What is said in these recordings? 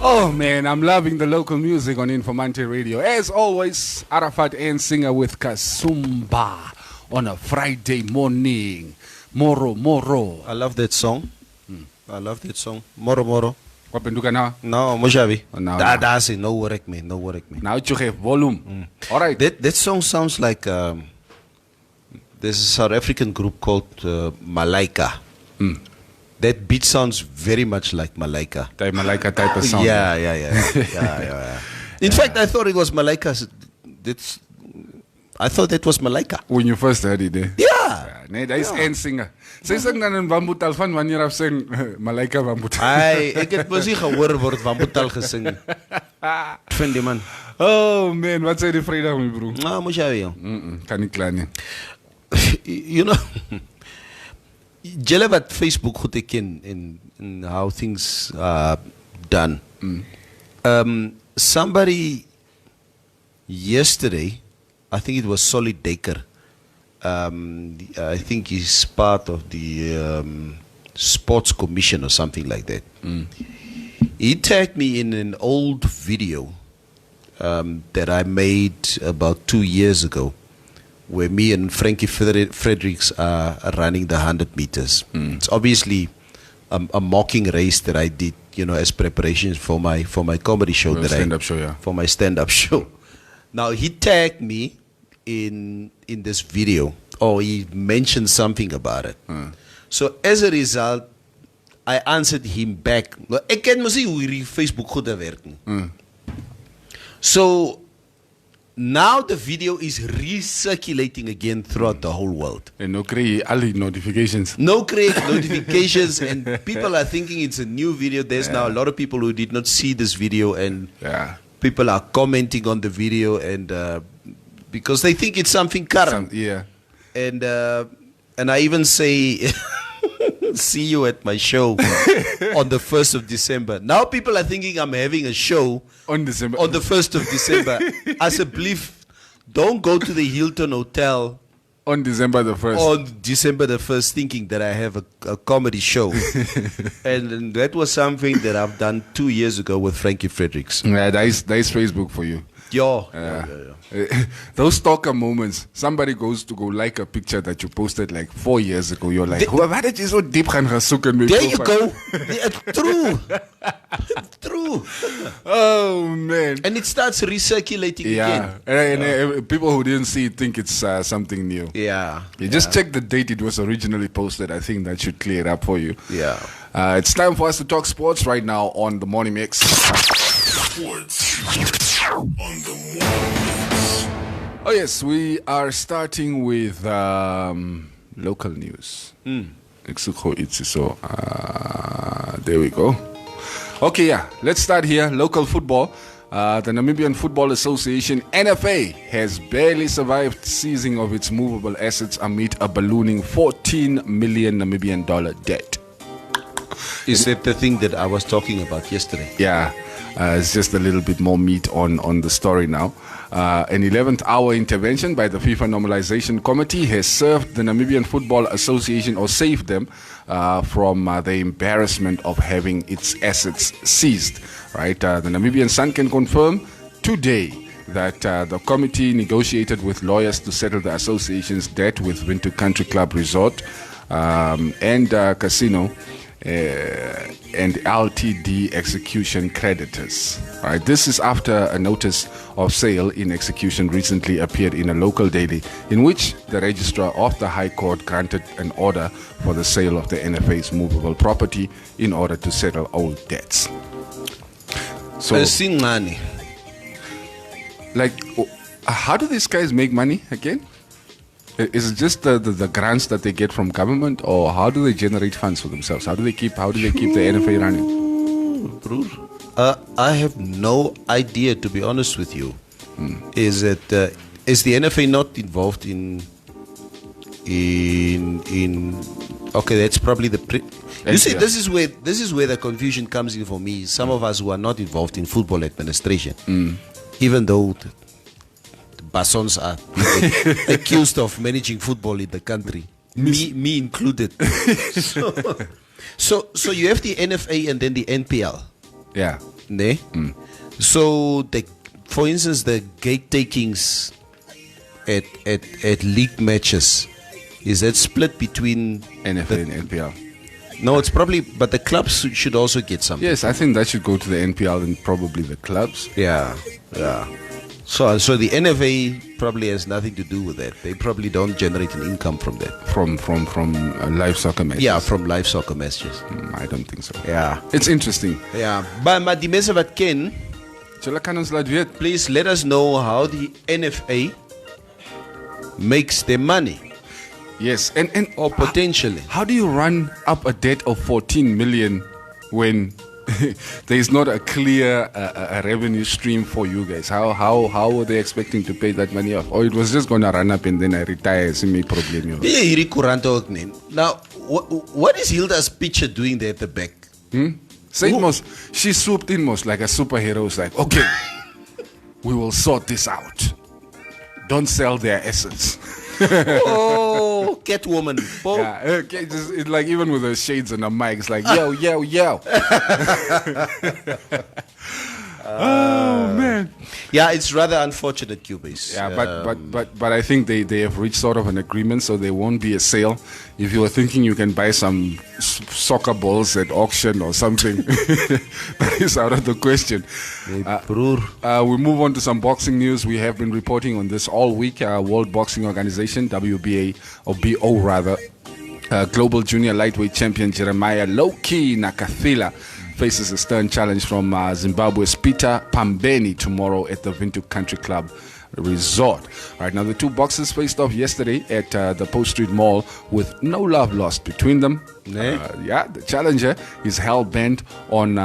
Oh man, I'm loving the local music on Informante Radio. As always, Arafat and Singer with Kasumba on a Friday morning. Moro, moro. I love that song. I love that song. Moro, moro. Wat ben je nou? No, Mojavi. No, That's it. No work, man. No work, man. Now you have volume. All right. That song sounds like there's a South African group called Malaika. That beat sounds very much like Malaika. That Malaika type of sound. Yeah. In fact, I thought it was Malaika. I thought that was Malaika. When you first heard it, eh? Yeah. Nee, dat is één zinger. Zij zingen dan een bamboetal van wanneer af zing Malaika bamboetal. Ik heb muziek gehoord wordt bamboetal gezingen. Vind je man. Oh man, wat zei die vrijdag mijn broer? Nou, moet jij weer. Kan niet klaar niet. You know, Jelle wat Facebook goed ik in how things are done. Somebody yesterday, I think it was Solid Dekker. I think he's part of the sports commission or something like that. He tagged me in an old video that I made about 2 years ago, where me and Frankie Fredericks are running the 100 meters. It's obviously a mocking race that I did, you know, as preparations for my comedy show, for my stand-up show. Now he tagged me in this video, or he mentioned something about it. So as a result, I answered him back. Ik ken mos nie hoe hierdie Facebook goed werk nie. So now the video is recirculating again throughout the whole world. And no create all the notifications. No create notifications, and people are thinking it's a new video. There's now a lot of people who did not see this video, and people are commenting on the video, and because they think it's something current. And I even say, see you at my show on the 1st of December. Now people are thinking I'm having a show on the 1st of December. I said, please don't go to the Hilton Hotel on December the 1st. On December the 1st, thinking that I have a comedy show. And that was something that I've done 2 years ago with Frankie Fredericks. Yeah, that is Facebook for you. Yeah. Those stalker moments. Somebody goes to go like a picture that you posted like 4 years ago. You're like, why did you so deep gaan zoeken? There you go. True. True. Oh man. And it starts recirculating again. And people who didn't see it think it's something new. Yeah. You just check the date it was originally posted. I think that should clear it up for you. Yeah. It's time for us to talk sports right now on the Morning Mix. Sports on the Morning Mix. Oh yes, we are starting with local news. So there we go. Okay, yeah, let's start here. Local football. The Namibian Football Association, NFA, has barely survived seizing of its movable assets amid a ballooning 14 million Namibian dollar debt. Is that the thing that I was talking about yesterday? Yeah, it's just a little bit more meat on the story now. An 11th hour intervention by the FIFA Normalization Committee has served the Namibian Football Association, or saved them from the embarrassment of having its assets seized. Right, the Namibian Sun can confirm today that the committee negotiated with lawyers to settle the association's debt with Vintu Country Club Resort and Casino and LTD execution creditors. Right, this is after a notice of sale in execution recently appeared in a local daily, in which the registrar of the High Court granted an order for the sale of the NFA's movable property in order to settle old debts. So, money. Like, how do these guys make money again? Is it just the grants that they get from government, or how do they generate funds for themselves? How do they keep the NFA running? I have no idea, to be honest with you. Is the NFA not involved in? Okay, that's probably you see, this is where the confusion comes in for me. Some of us who are not involved in football administration, even though the Basons are accused of managing football in the country, me included. So you have the NFA and then the NPL. Yeah. Ne? So for instance, the gate takings at league matches, is that split between NFA and NPL? No, it's probably, but the clubs should also get something. Yes, I think that should go to the NPL and probably the clubs. Yeah. So the NFA probably has nothing to do with that. They probably don't generate an income from that. From live soccer matches. Yeah, from live soccer matches. I don't think so. Yeah, it's interesting. Yeah, but die mense wat ken, please let us know how the NFA makes their money. Yes, and or potentially. How do you run up a debt of 14 million when there is not a clear a revenue stream for you guys? How were they expecting to pay that money off? Or it was just going to run up and then I retire? Now, what is Hilda's picture doing there at the back? She swooped in most like a superhero. It's like, okay, we will sort this out. Don't sell their assets. Oh, Catwoman. Yeah, okay, it's like even with the shades and the mic, it's like yo. Oh man. Yeah, it's rather unfortunate, Cubase. Yeah, but I think they have reached sort of an agreement, so there won't be a sale. If you were thinking you can buy some soccer balls at auction or something, that is out of the question. We move on to some boxing news. We have been reporting on this all week. World Boxing Organization, WBA, or BO rather, Global Junior Lightweight Champion Jeremiah Loki Nakathila faces a stern challenge from Zimbabwe's Peter Pambeni tomorrow at the Vintu Country Club Resort. Right now, the two boxers faced off yesterday at the Post Street Mall with no love lost between them. The challenger is hell-bent on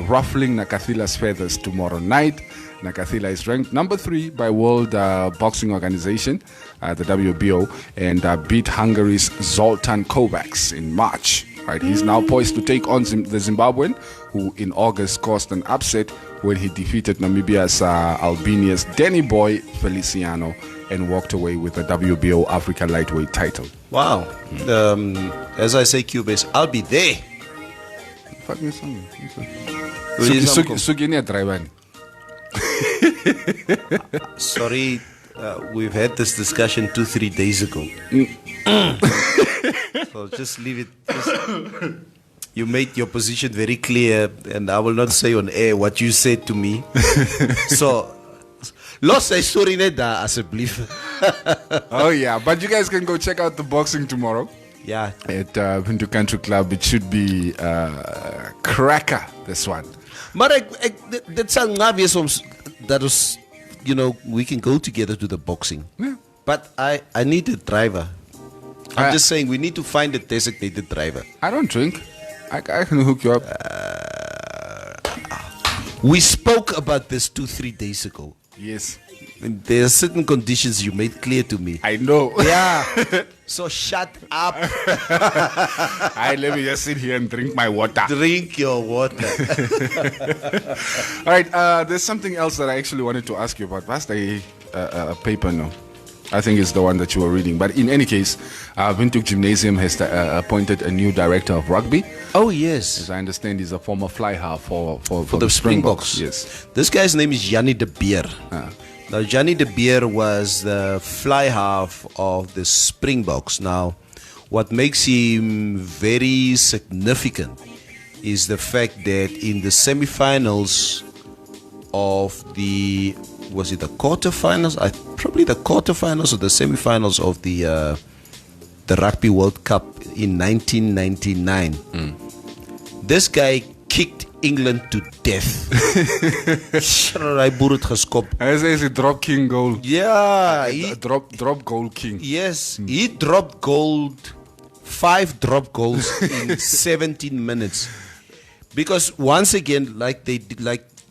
ruffling Nakathila's feathers tomorrow night. Nakathila is ranked number 3 by World Boxing Organization, the WBO, and beat Hungary's Zlatan Kovacs in March. Right, he's now poised to take on the Zimbabwean, who in August caused an upset when he defeated Namibia's Albania's Danny Boy Feliciano and walked away with the WBO Africa lightweight title. Wow. As I say, Cubase, I'll be there. Fuck me some. Sorry, we've had this discussion 2-3 days ago. So just leave it. You made your position very clear, and I will not say on air what you said to me. So, lost a story as a belief. Oh yeah, but you guys can go check out the boxing tomorrow. Yeah, at Vintu Country Club. It should be cracker, this one. Maar dit sal nou wees om dat ons we can go together to the boxing. Yeah. But I need a driver. I'm just saying we need to find a designated driver. I don't drink. I can hook you up. We spoke about this 2-3 days ago. Yes. And there are certain conditions you made clear to me. I know. Yeah. So shut up. Let me just sit here and drink my water. Drink your water. All right. There's something else that I actually wanted to ask you about. Past a paper now. I think it's the one that you were reading. But in any case, Windhoek Gymnasium has appointed a new director of rugby. Oh, yes. As I understand, he's a former fly half for the Springboks. Yes. This guy's name is Jannie de Beer. Now, Jannie de Beer was the fly half of the Springboks. Now, what makes him very significant is the fact that in the semi-finals of the... Was it the quarterfinals? Probably the quarterfinals or the semi-finals of the Rugby World Cup in 1999. This guy kicked England to death. Hy boer het geskop. Hy is a drop king goal. Yeah, drop goal king. Yes, he dropped gold. 5 drop goals in 17 minutes. Because once again, like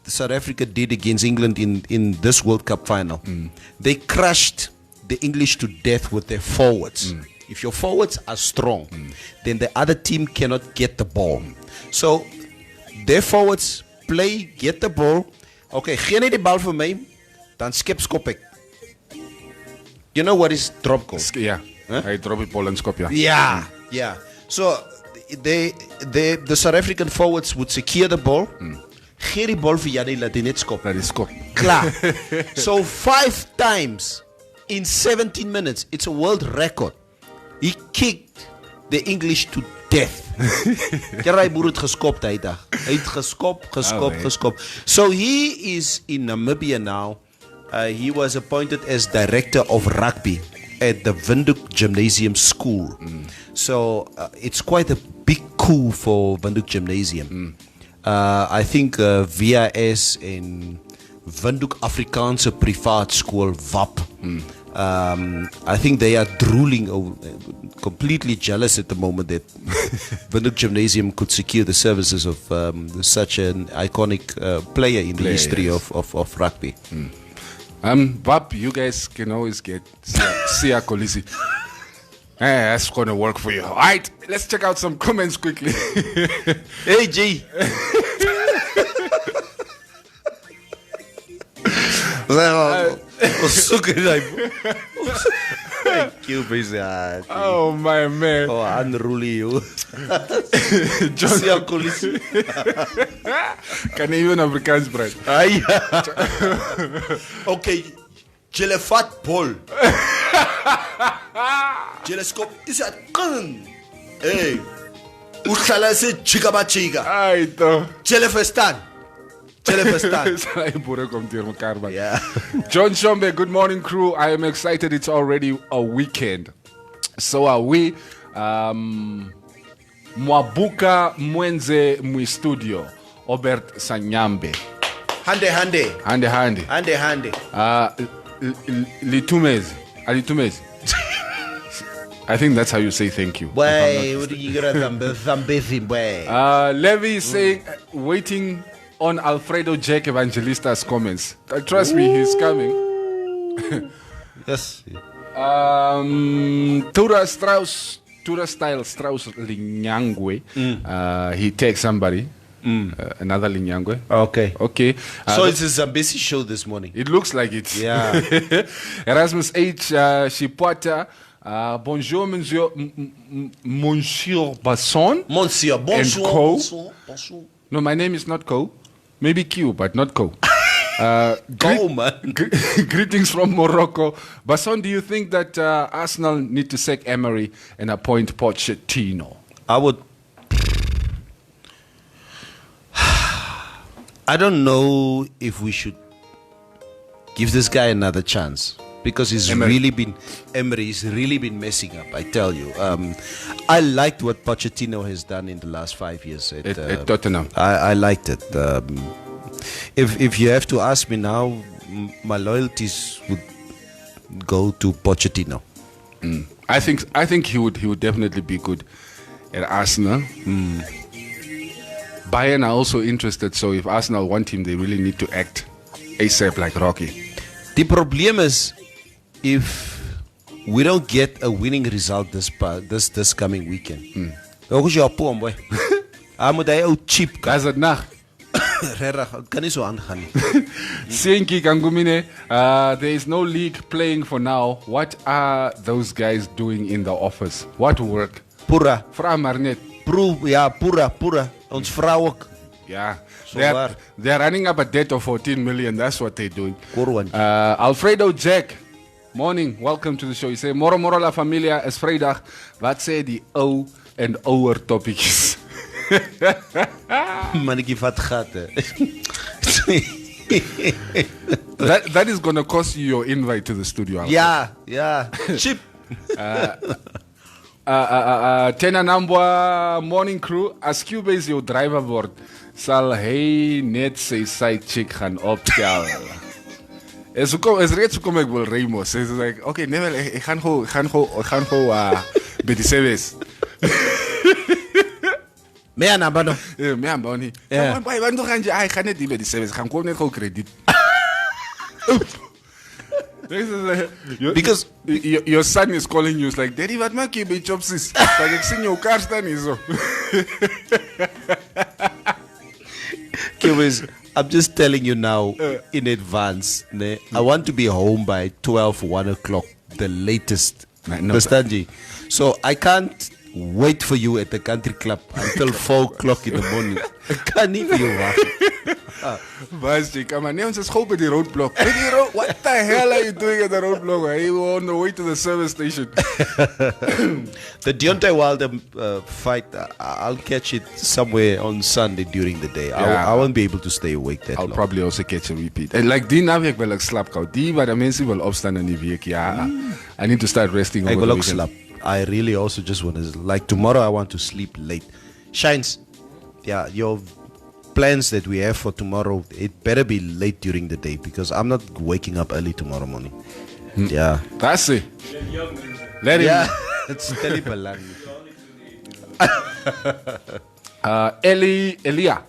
South Africa did against England in this World Cup final, they crushed the English to death with their forwards. If your forwards are strong, then the other team cannot get the ball. So their forwards play, get the ball. Okay, gee net die bal vir my, dan skep skop ek. You know what is drop goal? Yeah. Huh? Hy drop die bal en skop, ja. Yeah. So the South African forwards would secure the ball. Gee die bal vir Jannie, laat hy net skop. Laat hy skop. Klaar. So 5 times in 17 minutes, it's a world record. He kicked the English to death. Hy boer het geskop daai dag. Hy het geskop. So he is in Namibia now. He was appointed as director of rugby at the Windhoek Gymnasium School. So it's quite a big coup for Windhoek Gymnasium. I think VIS en Windhoek Afrikaanse Privaat School WAP. I think they are drooling, completely jealous at the moment that Windhoek Gymnasium could secure the services of such an iconic player in the history of rugby. WAP, you guys can always get Sia Kolisi. That's going to work for you. All right, let's check out some comments quickly. Hey, G. Oh, my man. Oh, unruly you. John Kan jy even Afrikaans praat? Okay, julle vat bol. Julle skop is het kan. Hey. Uhlala se chica ba chica. Ai to. Julle verstaan. Sy boere komt hier mekaar man. Yeah. John Shombe, good morning crew. I am excited. It's already a weekend. So are we. Mwabuka Mwenze Mwi Studio. Obert Sanyambe. Hande. Litumezi. I think that's how you say thank you. Boy, what do you got to boy? Levi is saying, waiting on Alfredo Jack Evangelista's comments. Trust me, he's coming. Yes. Tura Strauss Linyangwe. He takes somebody. Another Linyangwe. Okay. So it's a Zambesi show this morning. It looks like it. Yeah. Erasmus H. Shipwata. Bonjour, Monsieur Basson. Monsieur, bonjour. Bonjour. No, my name is not Co. Maybe Q, but not Co. Go, man. Greetings from Morocco. Basson, do you think that Arsenal need to sack Emery and appoint Pochettino? I don't know if we should give this guy another chance. Because Emery's really been messing up, I tell you. I liked what Pochettino has done in the last 5 years at Tottenham. I liked it. If you have to ask me now, my loyalties would go to Pochettino. I think he would definitely be good at Arsenal. Bayern are also interested, so if Arsenal want him, they really need to act ASAP like Rocky. The problem is, if we don't get a winning result this coming weekend, who's your poor boy? I'm a cheap guy. That's it now. Kan nie so aangaan nie. Sienki Kangumine, there is no league playing for now. What are those guys doing in the office? What work? Pura. Vra maar net. Pura. Ons vrou ook. Yeah. So they're running up a debt of 14 million. That's what they're doing. Korwan. Alfredo Jack, morning. Welcome to the show. You say, Moro la familia is vrijdag. Wat sê die ou en ouer toppies? Manetjie vat gatte. That is going to cost you your invite to the studio. Yeah. Cheap. Tena Nambwa morning crew. As Cube is your driver board, sal hy net sy side chick gaan optel. Is reeds gekom ek wil Ramos. Is like, okay, nee, ek gaan go by die service. Mea namba no. Mea namba nie. Want gaan jy gaan net by die service gaan kom net gou krediet. Because your son is calling you. It's like, Daddy, what maak jy by Chopsies? Like ek sien jou kar staan hier so. I'm just telling you now in advance. I want to be home by 12, 1 o'clock, the latest. Understand you? So I can't wait for you at the country club until 4 o'clock in the morning. I can't even Vas, come on, let's go by the roadblock. What the hell are you doing at the roadblock? Are you on the way to the service station? The Deontay Wilder fight, I'll catch it somewhere on Sunday during the day. I won't be able to stay awake that long. I'll probably also catch a repeat. And like die naweek wil ek slap gou. Die wat mense wil opstaan in die week. Ja. I need to start resting over the weekend. Slap. I really also just want to, like tomorrow I want to sleep late. Shines, your plans that we have for tomorrow, it better be late during the day because I'm not waking up early tomorrow morning. Yeah. That's it. Let him. Yeah. It's terrible. Elia.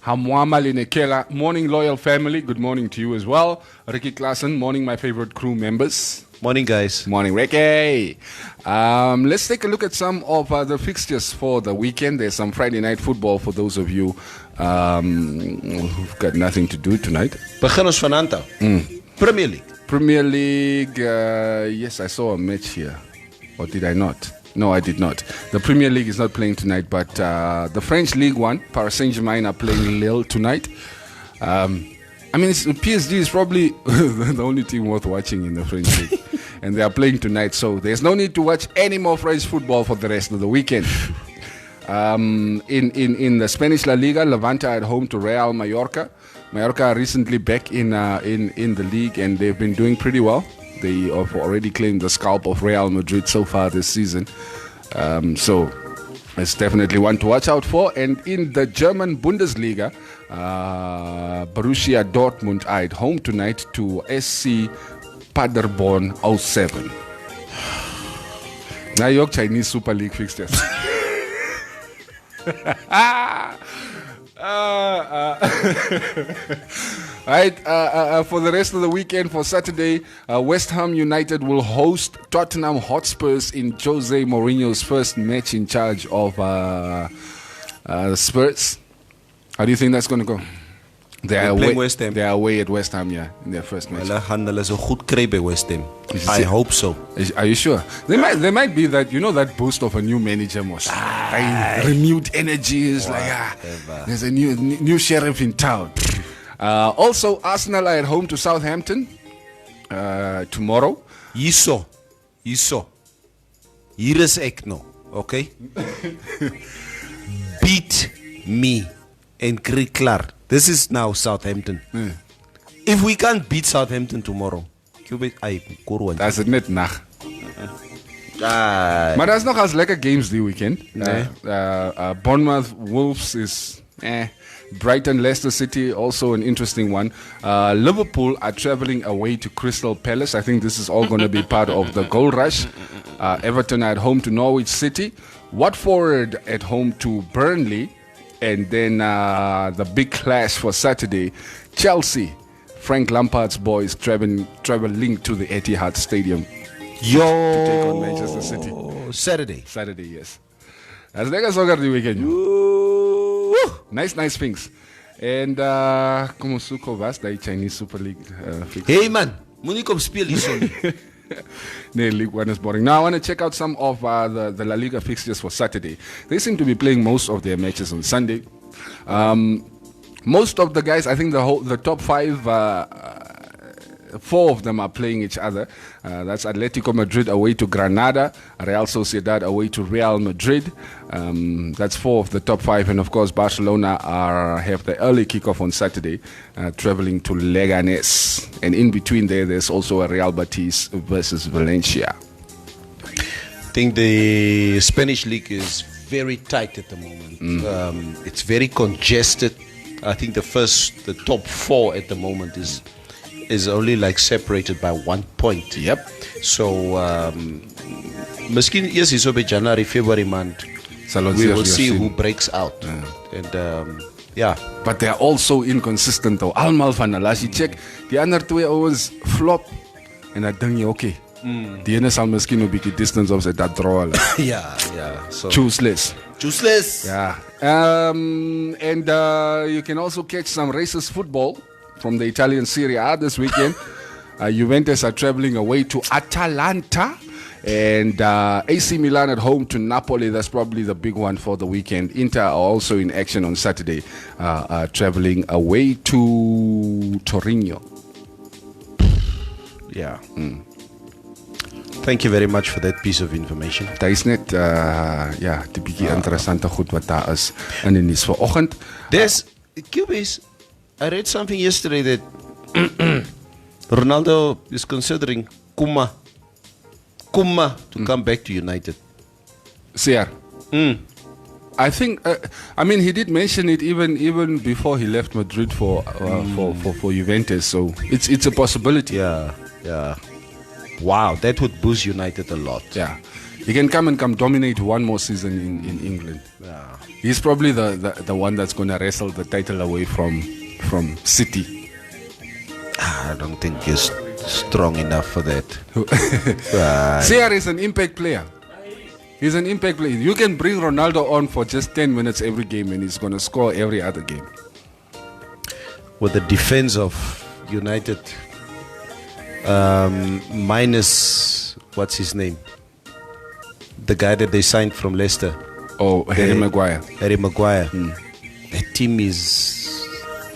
Hamwama Linekela. Morning, loyal family. Good morning to you as well. Ricky Klassen. Morning, my favorite crew members. Morning, guys. Morning, Ricky. Let's take a look at some of the fixtures for the weekend. There's some Friday night football for those of you who've got nothing to do tonight. Begin ons van Anta. Premier League. Premier League, yes, I saw a match here. Or did I not? No, I did not. The Premier League is not playing tonight, but the French League 1, Paris Saint-Germain are playing Lille tonight. I mean, PSG is probably the only team worth watching in the French League. And they are playing tonight, so there's no need to watch any more French football for the rest of the weekend. In the Spanish La Liga, Levante at home to Real Mallorca. Mallorca are recently back in the league, and they've been doing pretty well. They have already claimed the scalp of Real Madrid so far this season. So it's definitely one to watch out for. And in the German Bundesliga, Borussia Dortmund are at home tonight to SC Paderborn 07. Now your Chinese Super League fixtures. Right, for the rest of the weekend, for Saturday, West Ham United will host Tottenham Hotspurs in Jose Mourinho's first match in charge of the Spurs. How do you think that's going to go? They are away, West Ham. They are away at West Ham, yeah, in their first match. Hulle is 'n goed kry by West Ham. I hope so. Are you sure? There might be that, that boost of a new manager, most renewed energy is there's a new sheriff in town. Also, Arsenal are at home to Southampton tomorrow. Hierso. Hier is ek nou, okay? Beat me and kry klaar. This is now Southampton. If we can't beat Southampton tomorrow, that's it net nag. Maar daar's nog as lekker games die weekend. Bournemouth Wolves is Brighton, Leicester City, also an interesting one. Liverpool are traveling away to Crystal Palace. I think this is all going to be part of the goal rush. Everton at home to Norwich City. Watford at home to Burnley. And then the big clash for Saturday, Chelsea, Frank Lampard's boys traveling to the Etihad Stadium to take on Manchester City. Saturday, yes. As lekker soccer die weekend. Nice things. And kom ons soek was die Chinese Super League fix. Hey man, moenie kom speel hier. Nee, League One is boring. Now I want to check out some of the La Liga fixtures for Saturday. They seem to be playing most of their matches on Sunday. Most of the guys, I think the top five, 4 of them are playing each other. That's Atletico Madrid away to Granada, Real Sociedad away to Real Madrid. That's 4 of the top 5, and of course Barcelona have the early kickoff on Saturday, traveling to Leganés. And in between there's also a Real Betis versus Valencia. I think the Spanish league is very tight at the moment. It's very congested. I think the top 4 at the moment is only like separated by 1 point. Yep. So, miskien eers hierso by January, February month, we will see who breaks out. And yeah. But they're all so inconsistent though. Almal van hulle, as jy check, die ander 2 ouens flop en dan dink jy okay. Die ene sal miskien 'n bietjie distance op sy dat draw hulle. Yeah. So Choosles. Yeah. And you can also catch some racist football from the Italian Serie A this weekend. Juventus are traveling away to Atalanta, and AC Milan at home to Napoli. That's probably the big one for the weekend. Inter are also in action on Saturday, traveling away to Torino. Yeah. Thank you very much for that piece of information. Daar is net die bietjie interessante goed wat daar is in die nuus vanoggend. There's Cubis. I read something yesterday that Ronaldo is considering Kuma to come back to United. CR. I think. I mean, he did mention it even before he left Madrid for Juventus. So it's a possibility. Yeah. Wow, that would boost United a lot. Yeah, he can come dominate one more season in England. Yeah. He's probably the one that's going to wrestle the title away from City. I don't think he's strong enough for that. CR is an impact player. He's an impact player. You can bring Ronaldo on for just 10 minutes every game and he's going to score every other game. With the defense of United, minus, what's his name? The guy that they signed from Leicester. Oh, Harry Maguire. That team is...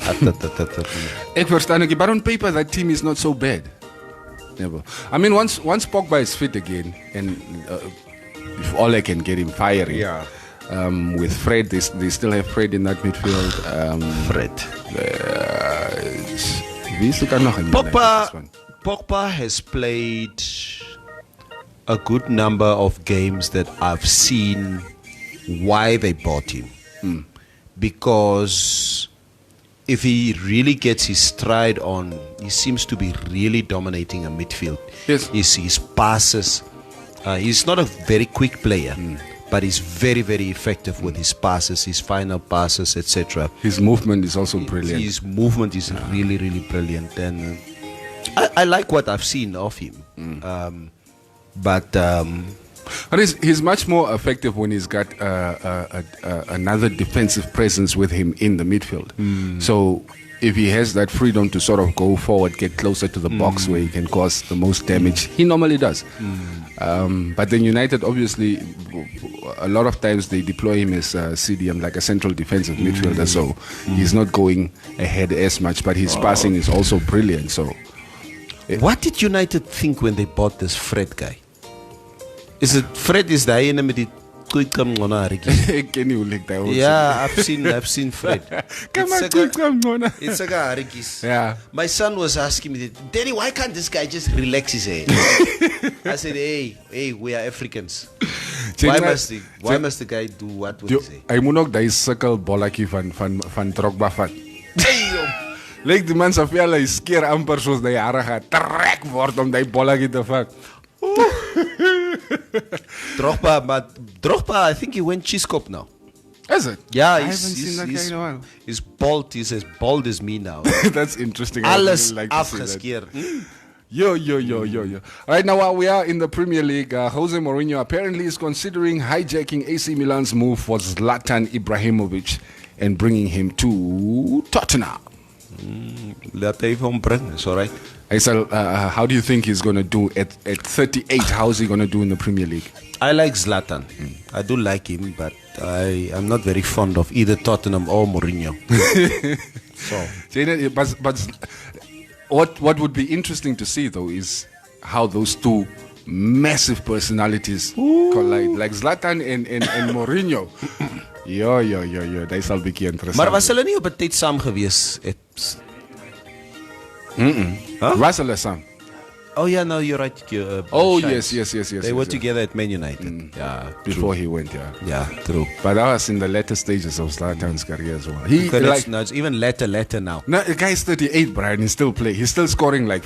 Ek verstaan ek, but on paper that team is not so bad. Never. I mean, once Pogba is fit again, and if Ole can get him firing, with Fred, they still have Fred in that midfield. Pogba has played a good number of games that I've seen why they bought him. Because if he really gets his stride on, he seems to be really dominating a midfield. Yes. His passes. He's not a very quick player, but he's very, very effective with his passes, his final passes, etc. His movement is also brilliant. His movement is really, really brilliant. And I like what I've seen of him. But he's much more effective when he's got another defensive presence with him in the midfield. So if he has that freedom to sort of go forward, get closer to the box where he can cause the most damage, he normally does. But then United, obviously, a lot of times they deploy him as CDM, like a central defensive midfielder. So he's not going ahead as much, but his passing is also brilliant. So, what did United think when they bought this Fred guy? Is it Fred is the ene met die Ken you like that? Yeah, I've seen Fred. It's a guy. Yeah. My son was asking me, Daddy, why can't this guy just relax his head? I said, hey, we are Africans. Why must the guy do what would he say? Hy moet ook die sukkel bolletjie van Drogba vat. Lyk die man se vel, hy skeer amper soos die hare getrek word om die bolletjie te vat. Drogba, I think he went cheese-kop now. Is it? Yeah, I haven't seen that guy in a while. He's bald. He's as bald as me now. That's interesting. Alles like to see that. afgeskeerd. Yo. Right now, while we are in the Premier League, Jose Mourinho apparently is considering hijacking AC Milan's move for Zlatan Ibrahimovic and bringing him to Tottenham. Laat hy hom bring, it's all right. Hey, so, how do you think he's going to do at 38? How's he going to do in the Premier League? I like Zlatan. I do like him, but I'm not very fond of either Tottenham or Mourinho. But what would be interesting to see, though, is how those two massive personalities collide. Like Zlatan and Mourinho. Yo, dat sal bietjie interessant. Maar was hulle nie op 'n tyd saam gewees? Was hulle saam? Oh yeah, no, you're right. Yes. They were together at Man United. Yeah, before he went. Yeah, true. But that was in the later stages of Zlatan's career as well. It's even later now. No, the guy's 38, Brian. He still play. He's still scoring like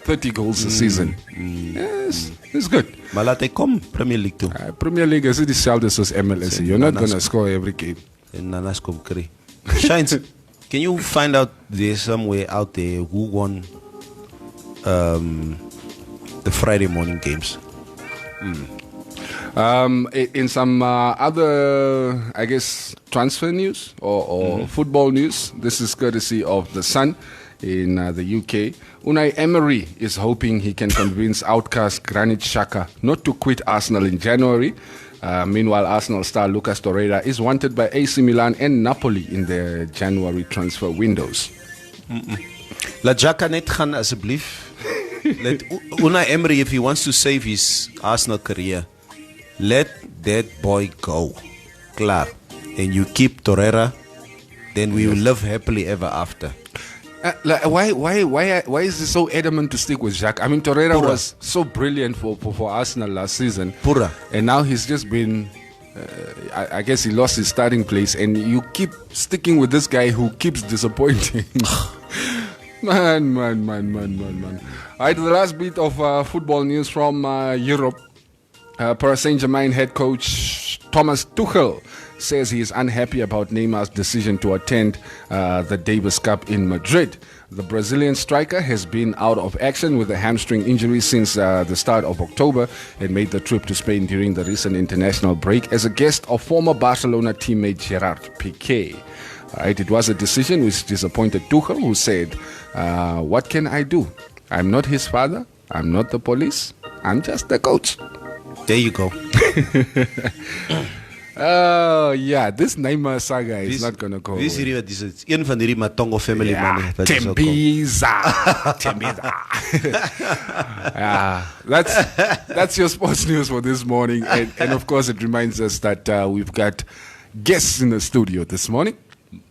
30 goals a season. Yes, it's good. Maar laat hy kom Premier League toe. Premier League is dieselfde soos MLS. You're not going to score every game. En nanas kom kry. Shines, can you find out there's somewhere out there who won the Friday morning games? In some other, I guess, transfer news or football news, this is courtesy of The Sun in the UK. Unai Emery is hoping he can convince outcast Granit Xhaka not to quit Arsenal in January. Meanwhile, Arsenal star Lucas Torreira is wanted by AC Milan and Napoli in their January transfer windows. Laat Xhaka net gaan asseblief. Let Unai Emery, if he wants to save his Arsenal career, let that boy go. Klaar. And you keep Torreira, then we will live happily ever after. Why is he so adamant to stick with Xhaka? I mean, Torreira was so brilliant for Arsenal last season. And now he's just been, I guess he lost his starting place. And you keep sticking with this guy who keeps disappointing. Man. All right, the last bit of football news from Europe. Paris Saint-Germain head coach Thomas Tuchel says he is unhappy about Neymar's decision to attend the Davis Cup in Madrid. The Brazilian striker has been out of action with a hamstring injury since the start of October and made the trip to Spain during the recent international break as a guest of former Barcelona teammate Gerard Piqué. Right, it was a decision which disappointed Tuchel, who said, what can I do? I'm not his father. I'm not the police. I'm just the coach. There you go. Oh, yeah, this Neymar saga is not going to go away. This is een van die Matongo family man. Tembiza. That's your sports news for this morning. And of course, it reminds us that we've got guests in the studio this morning.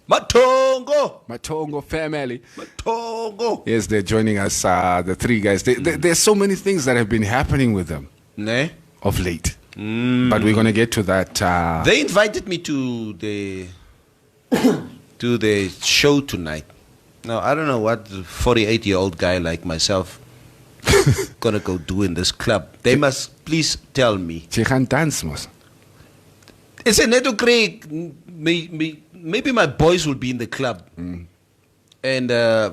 Matongo family. Yes, they're joining us, the three guys. There's so many things that have been happening with them of late. But we're going to get to that. They invited me to the show tonight. Now, I don't know what a 48-year-old guy like myself going to go do in this club. They must please tell me. Jy gaan dans mos. It's a Neto Craig. Maybe my boys will be in the club. And I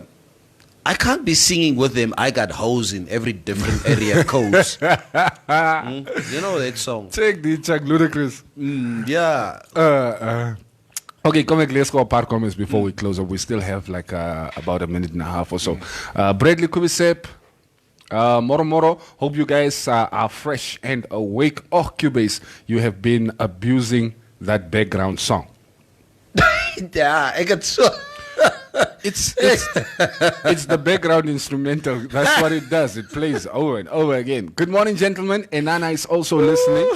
can't be singing with them. I got hoes in every different area codes. You know that song. Check the Chuck Ludacris. Yeah. Okay, come back. Let's go a paar comments before we close up. We still have like about a minute and a half or so. Bradley Kubisep, Moro. Hope you guys are fresh and awake. Oh, Cubase, you have been abusing that background song. Yeah, I got so. It's the background instrumental. That's what it does. It plays over and over again. Good morning, gentlemen. Enana is also listening.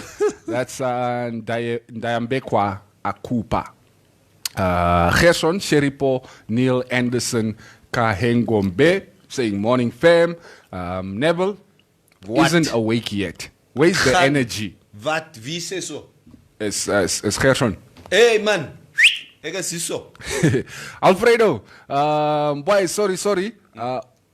That's Ndayambekwa Akupa. Gerson, Sheripo, Neil Anderson, Kahengombe saying morning fam. Neville isn't awake yet. Where's the energy? Wat? Wie sê so? Is Gershon. Hey man, ek is hier so. Alfredo, boy, sorry.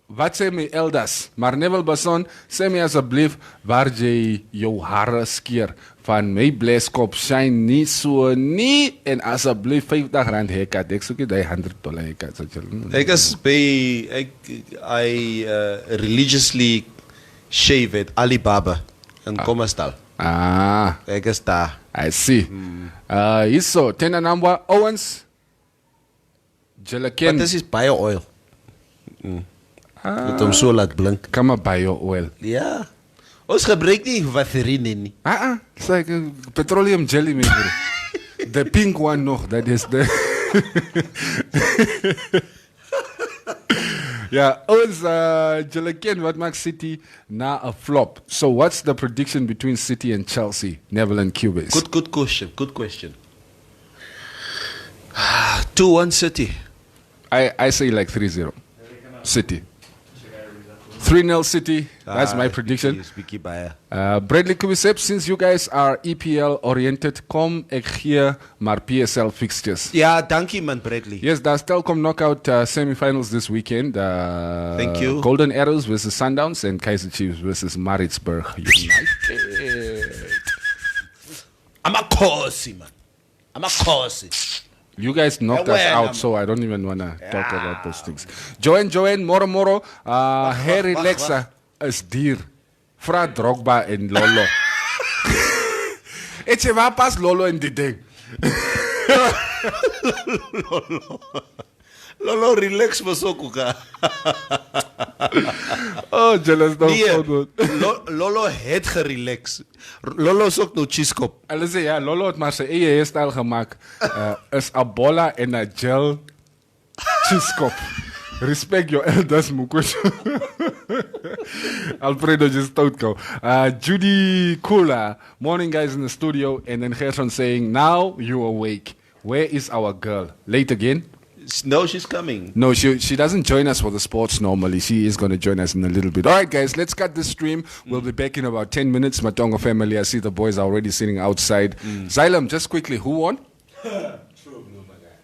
Wat sê my elders? Maar Neville Basson, sê my asseblief waar jy jou hare skeer van my bleskop shine nie so nie en asseblief R50 haircut. Ek soek die $100 haircut. Ek is by I religiously shave at Alibaba in Kommersdal. Ek is daar. I see. Hierso, tena number Owens. Jelleken. Wat is baie oil? Met hom so laat blink. Kom maar by jou oil. Ja. Ons gebruik nie vaseline nie. It's like petroleum jelly maybe. The pink one nog, that is the Yeah, Owens Jelleken, wat maakt City na a flop? So what's the prediction between City and Chelsea? Neville and Cubase. Good question. 2-1 City. I say like 3-0 City. 3-0 City. That's my prediction. Bradley Kubisep, since you guys are EPL oriented, kom ek gee maar PSL fixtures. Ja, dankie man Bradley. Yes, there's Telkom knockout semi-finals this weekend. Thank you. Golden Arrows versus Sundowns and Kaizer Chiefs versus Maritzburg United. I'm a Kosi, man. You guys knocked us out, so I don't even want to talk about those things. Joanne, Moro, Harry Lexa is dier. Fra Drogba en Lolo. Etje, waar pas Lolo in die ding? Lolo, relax was ook oké. Oh, jealous nou so goed. Lolo het gerelax. Lolo is ook nou cheeskop. Hulle sê ja, Lolo het maar sy eie hairstyle gemaak. Is a bola en a gel cheeskop. Respect your elders, Mukush. Alfredo just stout go. Judy Kula, morning guys in the studio, and then Gerson saying, now you awake. Where is our girl? Late again? No, she's coming. No, she doesn't join us for the sports normally. She is going to join us in a little bit. All right, guys, let's cut this stream. We'll be back in about 10 minutes. Matongo family, I see the boys are already sitting outside. Xylem, just quickly, who won?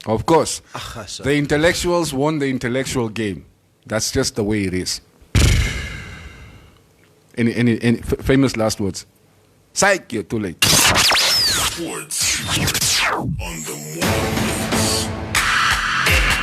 Of course. The intellectuals won the intellectual game. That's just the way it is. Any famous last words? Psych, you're too late. Sports on the morning.